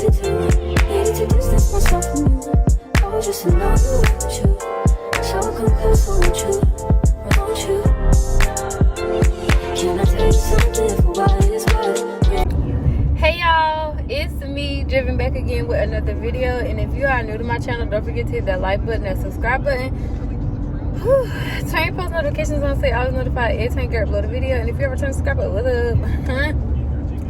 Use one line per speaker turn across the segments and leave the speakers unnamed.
Needed to distance myself from you. I was just to know you were true. So I confess, won't you? Won't you? Can I tell you something for what it's worth?
Hey y'all, it's me driven back again with another video. And if you are new to my channel, don't forget to hit that like button, that subscribe button. Turn your post notifications on so you're always notified every time you upload a video. And if you ever turn subscribe button, what's up?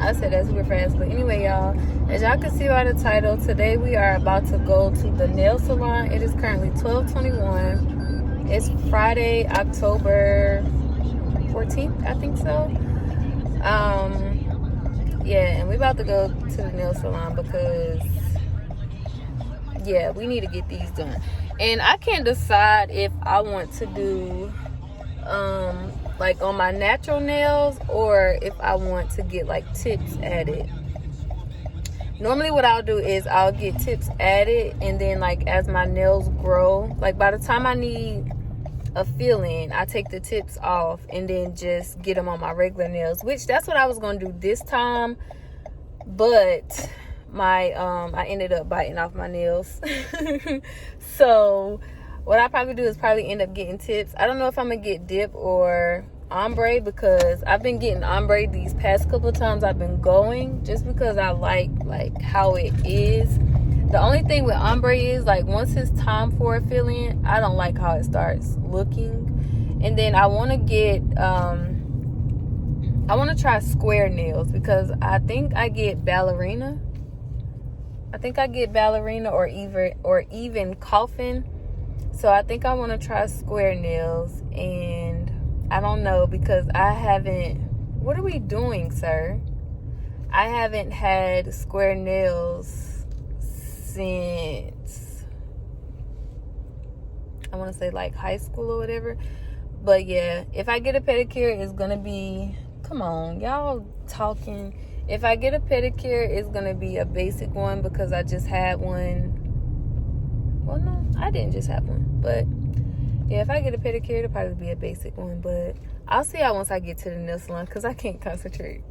I said that super fast. But anyway, y'all, as y'all can see by the title, today we are about to go to the nail salon. It is currently 12:21. It's Friday, October 14th, I think so. Yeah, and we about to go to the nail salon because yeah, we need to get these done. And I can't decide if I want to do like on my natural nails or if I want to get like tips added. Normally what I'll do is I'll get tips added, and then like as my nails grow, like by the time I need a fill-in, I take the tips off and then just get them on my regular nails, which that's what I was gonna do this time, but my I ended up biting off my nails. So what I probably do is probably end up getting tips. I don't know if I'm gonna get dip or ombre, because I've been getting ombre these past couple of times I've been going, just because I like how it is. The only thing with ombre is like once it's time for a fill-in, I don't like how it starts looking. And then I want to get I want to try square nails, because I think I get ballerina. Or even coffin. So I think I want to try square nails, and I don't know, because I haven't, what are we doing, sir? I haven't had square nails since, I want to say like high school or whatever. But yeah, if I get a pedicure, it's going to be, come on, y'all talking. If I get a pedicure, it's going to be a basic one, because I just had one. Well, no, I didn't just have one. But yeah, if I get a pedicure, it'll probably be a basic one. But I'll see y'all once I get to the nail salon, because I can't concentrate.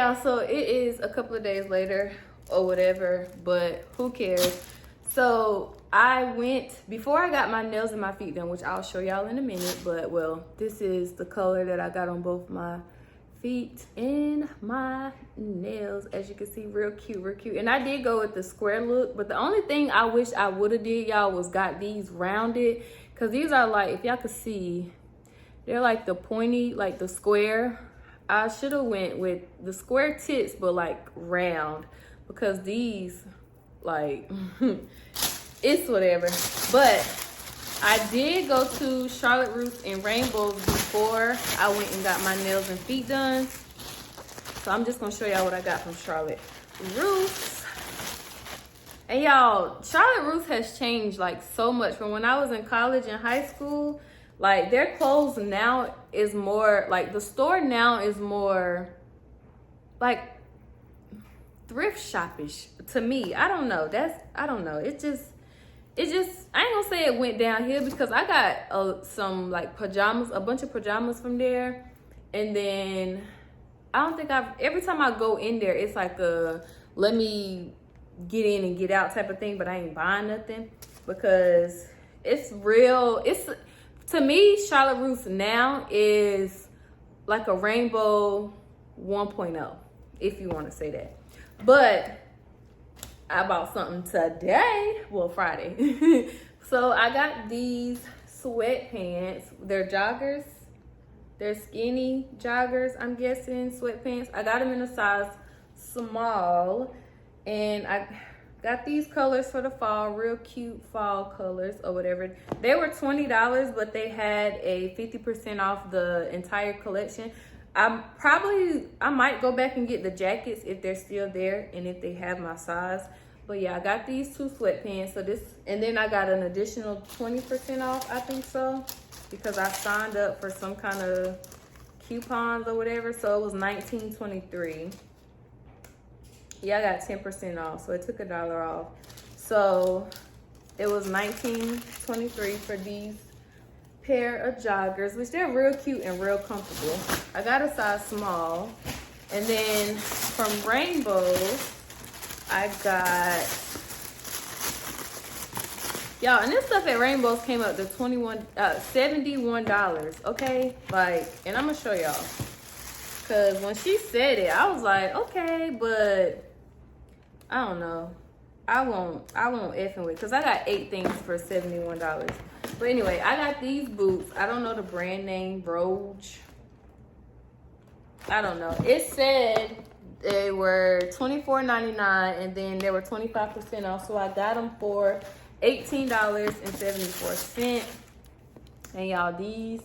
y'all, so it is a couple of days later or whatever, but who cares? So I went, before I got my nails and my feet done, which I'll show y'all in a minute, but well, this is the color that I got on both my feet and my nails. As you can see, real cute, real cute. And I did go with the square look, but the only thing I wish I would have did, y'all, was got these rounded, because these are like, if y'all could see, they're like the pointy, like the square. I should have went with the square tips, but like round, because these, like, it's whatever. But I did go to Charlotte Russe and Rainbows before I went and got my nails and feet done. So I'm just gonna show y'all what I got from Charlotte Russe. And y'all, Charlotte Russe has changed like so much from when I was in college and high school. Like, their clothes now is more, like, the store now is more, like, thrift shoppish to me. I don't know. I don't know. It just, I ain't gonna say it went downhill, because I got some, like, pajamas, a bunch of pajamas from there. And then, I don't think every time I go in there, it's like a, let me get in and get out type of thing, but I ain't buying nothing, because it's real, to me, Charlotte Russe now is like a Rainbow 1.0, if you want to say that. But I bought something today, well, Friday. So I got these sweatpants. They're joggers. They're skinny joggers, I'm guessing, sweatpants. I got them in a size small. And I got these colors for the fall, real cute fall colors or whatever. They were $20, but they had a 50% off the entire collection. I might go back and get the jackets if they're still there and if they have my size. But yeah, I got these two sweatpants. So this, and then I got an additional 20% off, I think so, because I signed up for some kind of coupons or whatever. So it was $19.23. Yeah, I got 10% off, so it took $1 off. So it was $19.23 for these pair of joggers, which they're real cute and real comfortable. I got a size small. And then from Rainbows, I got, y'all, and this stuff at Rainbows came up to $71, okay? Like, and I'm gonna show y'all. Cause when she said it, I was like, okay, but I don't know. I won't effing with, cause I got 8 things for $71. But anyway, I got these boots. I don't know the brand name, Broge. I don't know. It said they were $24.99 and then they were 25% off. So I got them for $18.74. And y'all, these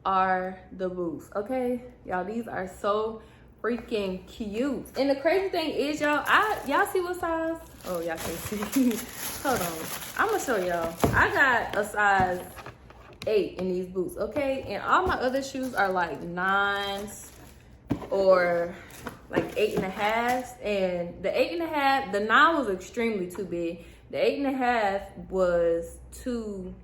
are the boots, okay? Y'all, these are so freaking cute. And the crazy thing is, y'all see what size? Oh, y'all can't see. Hold on, I'm gonna show y'all. I got a size 8 in these boots, okay? And all my other shoes are like 9s or like 8.5s. And the 8.5, the 9 was extremely too big. The 8.5 was too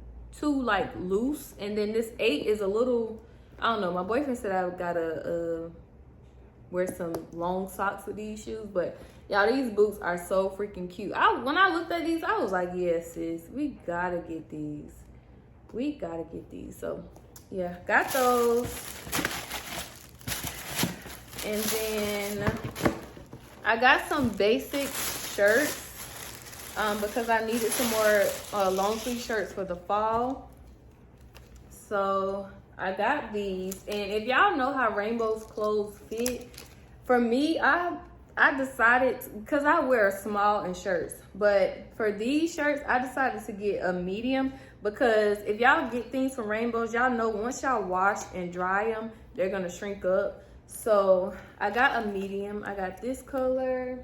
like loose, and then this 8 is a little, I don't know. My boyfriend said I gotta wear some long socks with these shoes, but y'all, these boots are so freaking cute. When I looked at these, I was like, yes, sis, we gotta get these. We gotta get these. So yeah, got those. And then I got some basic shirts. Because I needed some more long sleeve shirts for the fall. So I got these. And if y'all know how Rainbow's clothes fit, for me, I decided, because I wear small in shirts, but for these shirts, I decided to get a medium, because if y'all get things from Rainbows, y'all know once y'all wash and dry them, they're gonna shrink up. So I got a medium. I got this color,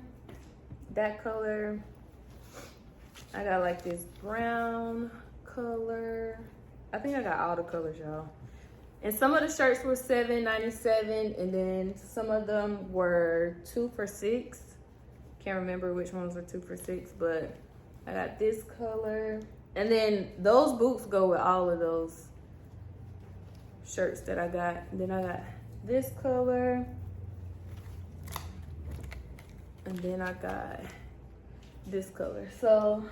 that color. I got like this brown color. I think I got all the colors, y'all. And some of the shirts were $7.97, and then some of them were 2 for $6. Can't remember which ones were 2 for $6, but I got this color. And then those boots go with all of those shirts that I got. And then I got this color. And then I got this color. So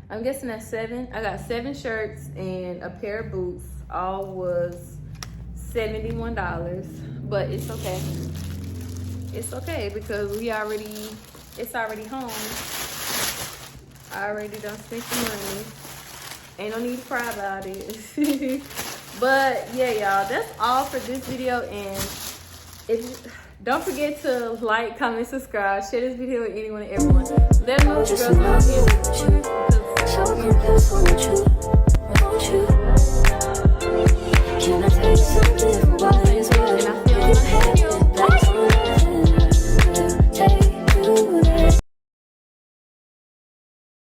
I'm guessing that's 7. I got 7 shirts and a pair of boots. All was $71, but it's okay. It's okay because it's already home. I already done spent the money. Ain't no need to cry about it. But yeah, y'all, that's all for this video. And don't forget to like, comment, subscribe, share this video with anyone and everyone. Let them know what your girls want to
So I confess on the truth.